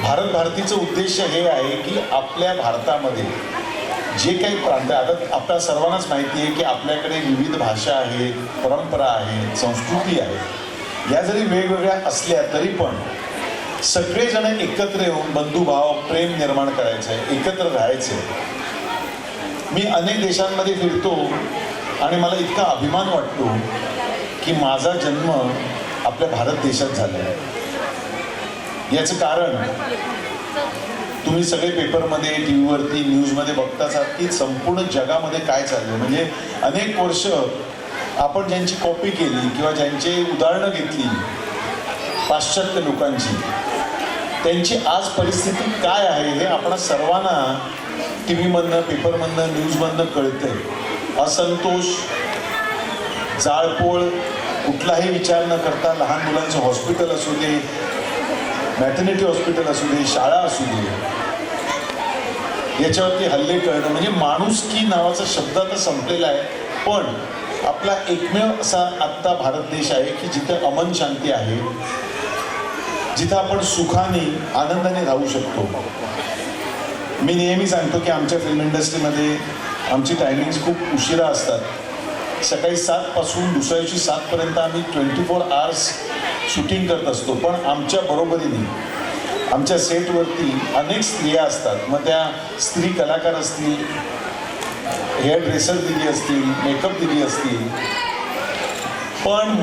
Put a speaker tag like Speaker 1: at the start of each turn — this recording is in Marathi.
Speaker 1: भारत भारतीचं उद्देश हे आहे की आपल्या भारतामध्ये जे काही प्रांत आता आपल्या सर्वांनाच माहिती आहे की आपल्याकडे विविध भाषा आहेत, परंपरा आहेत, संस्कृती आहे. या जरी वेगवेगळ्या असल्या तरी पण सगळेजण एकत्र येऊन बंधुभाव प्रेम निर्माण करायचं आहे, एकत्र राहायचं आहे. मी अनेक देशांमध्ये फिरतो आणि मला इतका अभिमान वाटतो की माझा जन्म आपल्या भारत देशात झाला आहे. याचं कारण तुम्ही सगळे पेपरमध्ये, टी व्हीवरती, न्यूजमध्ये बघताच आहात की संपूर्ण जगामध्ये काय चाललं. म्हणजे अनेक वर्ष आपण ज्यांची कॉपी केली किंवा ज्यांची उदाहरणं घेतली पाश्चात्य लोकांची, त्यांची आज परिस्थिती काय आहे हे आपण सर्वांना टी व्हीमधनं, पेपरमधनं, न्यूजमधनं कळतंय. असंतोष, जाळपोळ, कुठलाही विचार न करता लहान मुलांचं हॉस्पिटल असू दे, मॅटर्निटी हॉस्पिटल असू दे, शाळा असू दे, याच्यावरती हल्ले करणं. म्हणजे माणुसकी नावाचा शब्द आता संपलेला आहे. पण आपला एकमेव असा आत्ता भारत देश आहे की जिथं अमन शांती आहे, जिथं आपण सुखाने आनंदाने राहू शकतो. मी नेहमी सांगतो की आमच्या फिल्म इंडस्ट्रीमध्ये आमची टायमिंग्स खूप उशिरा असतात. सकाळी 7 पासून दुसऱ्या दिवशी 7 पर्यंत आम्ही 24 आवर्स शूटिंग करत असतो. पण आमच्या बरोबरीने आमच्या सेटवरती अनेक स्त्रिया असतात. मग त्या स्त्री कलाकार असतील, हेअर ड्रेसर दिदी असतील, मेकअप दिदी असतील. पण